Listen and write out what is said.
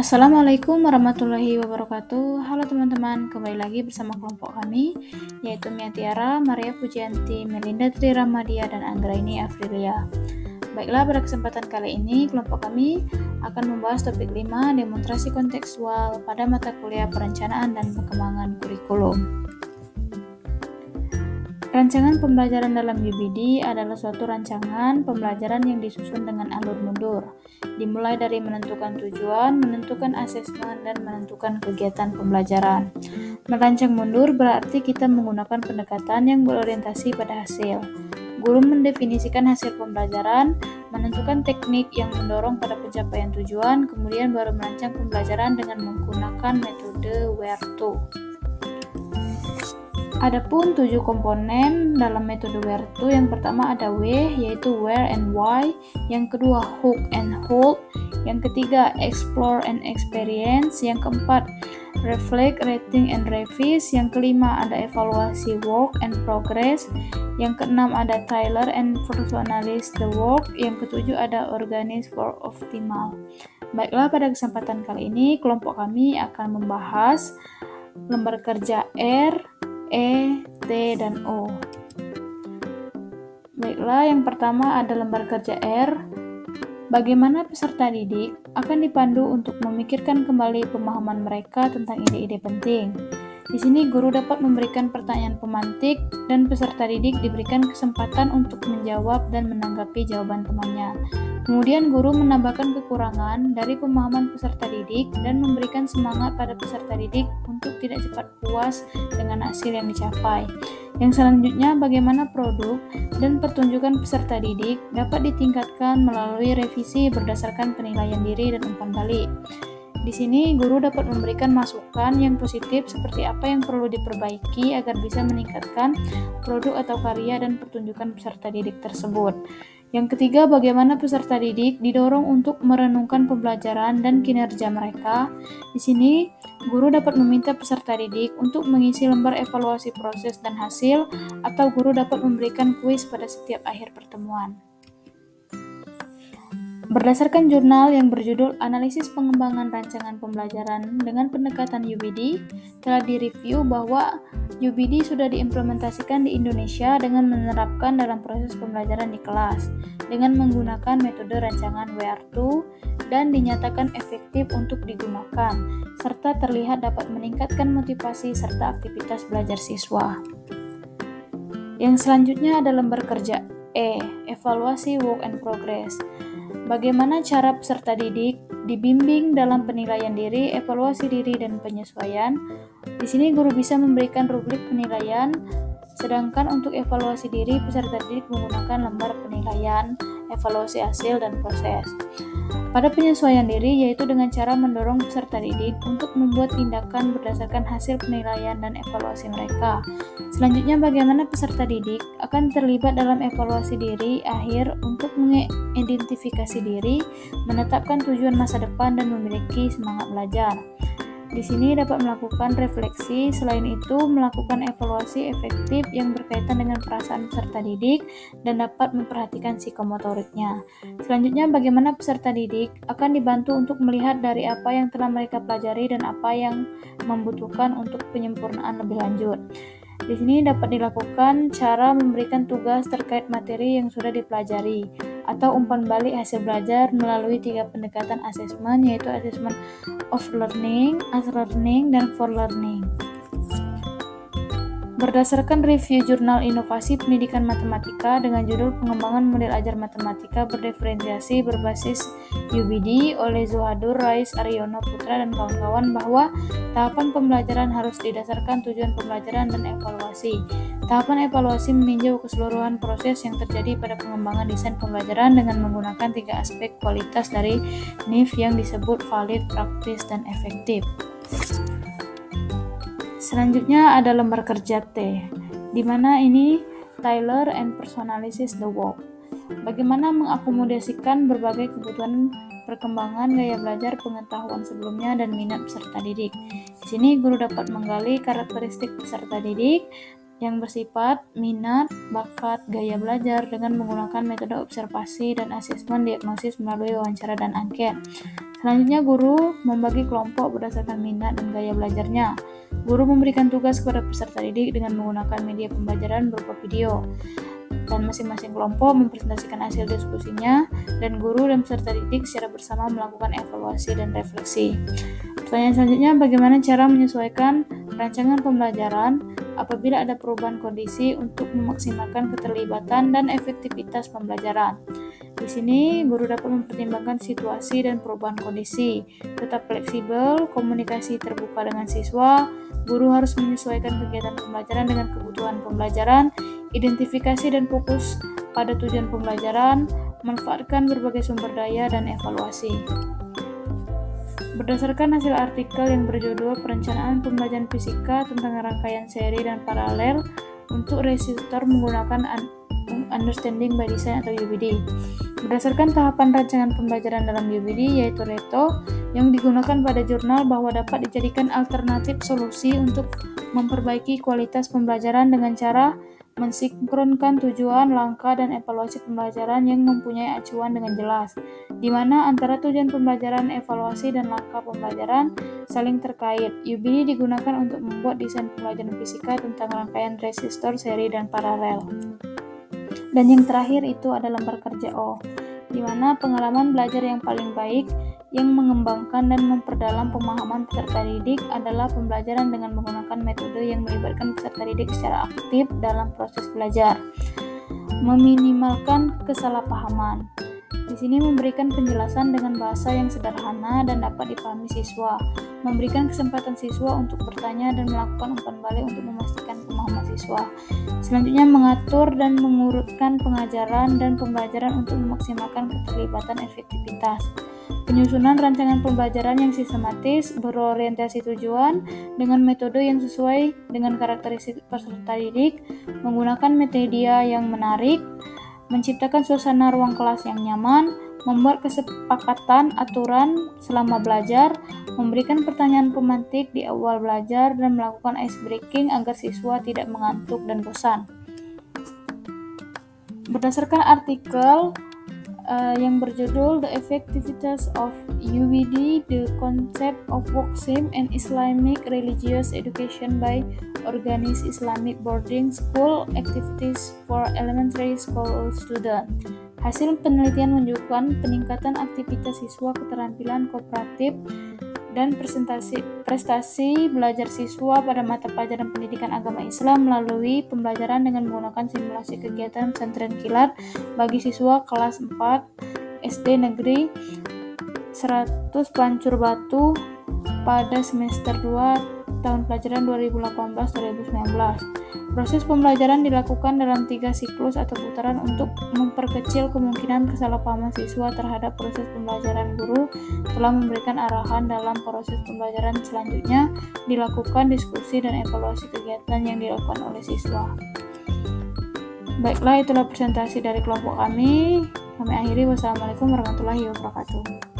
Assalamualaikum warahmatullahi wabarakatuh. Halo teman-teman, kembali lagi bersama kelompok kami, yaitu Mia Tiara, Maria Pujianti, Melinda Tri Ramadia, dan Anggraini Afrilia. Baiklah, pada kesempatan kali ini, kelompok kami akan membahas topik 5, demonstrasi kontekstual pada mata kuliah perencanaan dan pengembangan kurikulum. Rancangan pembelajaran dalam UBD adalah suatu rancangan pembelajaran yang disusun dengan alur mundur, dimulai dari menentukan tujuan, menentukan asesmen, dan menentukan kegiatan pembelajaran. Merancang mundur berarti kita menggunakan pendekatan yang berorientasi pada hasil. Guru mendefinisikan hasil pembelajaran, menentukan teknik yang mendorong pada pencapaian tujuan, kemudian baru merancang pembelajaran dengan menggunakan metode where to. Adapun 7 komponen dalam metode where to, yang pertama ada W, yaitu where and why, yang kedua hook and hold, yang ketiga explore and experience, yang keempat reflect, rating and revise, yang kelima ada evaluasi work and progress, yang keenam ada tailor and personalize the work, yang ketujuh ada organize for optimal. Baiklah, pada kesempatan kali ini kelompok kami akan membahas lembar kerja R, E, T, dan O. Baiklah, yang pertama ada lembar kerja R. Bagaimana peserta didik akan dipandu untuk memikirkan kembali pemahaman mereka tentang ide-ide penting. Di sini guru dapat memberikan pertanyaan pemantik dan peserta didik diberikan kesempatan untuk menjawab dan menanggapi jawaban temannya. Kemudian guru menambahkan kekurangan dari pemahaman peserta didik dan memberikan semangat pada peserta didik untuk tidak cepat puas dengan hasil yang dicapai. Yang selanjutnya, bagaimana produk dan pertunjukan peserta didik dapat ditingkatkan melalui revisi berdasarkan penilaian diri dan umpan balik. Di sini guru dapat memberikan masukan yang positif seperti apa yang perlu diperbaiki agar bisa meningkatkan produk atau karya dan pertunjukan peserta didik tersebut. Yang ketiga, bagaimana peserta didik didorong untuk merenungkan pembelajaran dan kinerja mereka. Di sini, guru dapat meminta peserta didik untuk mengisi lembar evaluasi proses dan hasil, atau guru dapat memberikan kuis pada setiap akhir pertemuan. Berdasarkan jurnal yang berjudul Analisis Pengembangan Rancangan Pembelajaran dengan Pendekatan UBD, telah direview bahwa UBD sudah diimplementasikan di Indonesia dengan menerapkan dalam proses pembelajaran di kelas, dengan menggunakan metode rancangan where to, dan dinyatakan efektif untuk digunakan, serta terlihat dapat meningkatkan motivasi serta aktivitas belajar siswa. Yang selanjutnya ada lembar kerja E, evaluasi work and progress. Bagaimana cara peserta didik dibimbing dalam penilaian diri, evaluasi diri, dan penyesuaian? Di sini guru bisa memberikan rubrik penilaian, sedangkan untuk evaluasi diri, peserta didik menggunakan lembar penilaian, evaluasi hasil, dan proses. Pada penyesuaian diri, yaitu dengan cara mendorong peserta didik untuk membuat tindakan berdasarkan hasil penilaian dan evaluasi mereka. Selanjutnya, bagaimana peserta didik akan terlibat dalam evaluasi diri akhir untuk mengidentifikasi diri, menetapkan tujuan masa depan, dan memiliki semangat belajar. Di sini dapat melakukan refleksi, selain itu melakukan evaluasi efektif yang berkaitan dengan perasaan peserta didik dan dapat memperhatikan psikomotoriknya. Selanjutnya, bagaimana peserta didik akan dibantu untuk melihat dari apa yang telah mereka pelajari dan apa yang membutuhkan untuk penyempurnaan lebih lanjut. Di sini dapat dilakukan cara memberikan tugas terkait materi yang sudah dipelajari atau umpan balik hasil belajar melalui 3 pendekatan asesmen, yaitu asesmen of learning, as learning, dan for learning. Berdasarkan review jurnal Inovasi Pendidikan Matematika dengan judul Pengembangan Model Ajar Matematika Berdiferensiasi Berbasis UBD oleh Zuhadur, Rais, Aryono Putra, dan kawan-kawan, bahwa tahapan pembelajaran harus didasarkan tujuan pembelajaran dan evaluasi. Tahapan evaluasi meninjau keseluruhan proses yang terjadi pada pengembangan desain pembelajaran dengan menggunakan 3 aspek kualitas dari NIF yang disebut valid, praktis, dan efektif. Selanjutnya ada lembar kerja T, di mana ini tailor and personalizes the work. Bagaimana mengakomodasikan berbagai kebutuhan perkembangan gaya belajar, pengetahuan sebelumnya, dan minat peserta didik. Di sini guru dapat menggali karakteristik peserta didik, yang bersifat minat, bakat, gaya belajar dengan menggunakan metode observasi dan asesmen diagnosis melalui wawancara dan angket. Selanjutnya, guru membagi kelompok berdasarkan minat dan gaya belajarnya. Guru memberikan tugas kepada peserta didik dengan menggunakan media pembelajaran berupa video, dan masing-masing kelompok mempresentasikan hasil diskusinya, dan guru dan peserta didik secara bersama melakukan evaluasi dan refleksi. Pertanyaan selanjutnya, bagaimana cara menyesuaikan rancangan pembelajaran apabila ada perubahan kondisi untuk memaksimalkan keterlibatan dan efektivitas pembelajaran? Di sini, guru dapat mempertimbangkan situasi dan perubahan kondisi, tetap fleksibel, komunikasi terbuka dengan siswa. Guru harus menyesuaikan kegiatan pembelajaran dengan kebutuhan pembelajaran, identifikasi dan fokus pada tujuan pembelajaran, manfaatkan berbagai sumber daya, dan evaluasi. Berdasarkan hasil artikel yang berjudul Perencanaan Pembelajaran Fisika tentang Rangkaian Seri dan Paralel untuk resistor menggunakan Understanding by Design atau UBD. Berdasarkan tahapan rancangan pembelajaran dalam UBD, yaitu RETO, yang digunakan pada jurnal bahwa dapat dijadikan alternatif solusi untuk memperbaiki kualitas pembelajaran dengan cara mensinkronkan tujuan, langkah, dan evaluasi pembelajaran yang mempunyai acuan dengan jelas, di mana antara tujuan pembelajaran, evaluasi, dan langkah pembelajaran saling terkait. UBD digunakan untuk membuat desain pembelajaran fisika tentang rangkaian resistor, seri, dan paralel. Dan yang terakhir itu adalah lembar kerja O, di mana pengalaman belajar yang paling baik yang mengembangkan dan memperdalam pemahaman peserta didik adalah pembelajaran dengan menggunakan metode yang melibatkan peserta didik secara aktif dalam proses belajar. Meminimalkan kesalahpahaman. Di sini memberikan penjelasan dengan bahasa yang sederhana dan dapat dipahami siswa. Memberikan kesempatan siswa untuk bertanya dan melakukan umpan balik untuk memastikan pemahaman siswa. Selanjutnya, mengatur dan mengurutkan pengajaran dan pembelajaran untuk memaksimalkan keterlibatan efektivitas. Penyusunan rancangan pembelajaran yang sistematis, berorientasi tujuan, dengan metode yang sesuai dengan karakteristik peserta didik, menggunakan media yang menarik, menciptakan suasana ruang kelas yang nyaman, membuat kesepakatan aturan selama belajar, memberikan pertanyaan pemantik di awal belajar, dan melakukan ice breaking agar siswa tidak mengantuk dan bosan. Berdasarkan artikel yang berjudul The Effectiveness of UBD, The Concept of Workshop and Islamic Religious Education by Organized Islamic Boarding School Activities for Elementary School Students. Hasil penelitian menunjukkan peningkatan aktivitas siswa, keterampilan kooperatif, dan prestasi belajar siswa pada mata pelajaran pendidikan agama Islam melalui pembelajaran dengan menggunakan simulasi kegiatan pesantren kilat bagi siswa kelas 4 SD Negeri 100 Pancur Batu pada semester 2 tahun pelajaran 2018-2019. Proses pembelajaran dilakukan dalam 3 siklus atau putaran untuk memperkecil kemungkinan kesalahpahaman siswa terhadap proses pembelajaran. Guru telah memberikan arahan dalam proses pembelajaran selanjutnya, dilakukan diskusi dan evaluasi kegiatan yang dilakukan oleh siswa. Baiklah, itulah presentasi dari kelompok kami. Kami akhiri. Wassalamualaikum warahmatullahi wabarakatuh.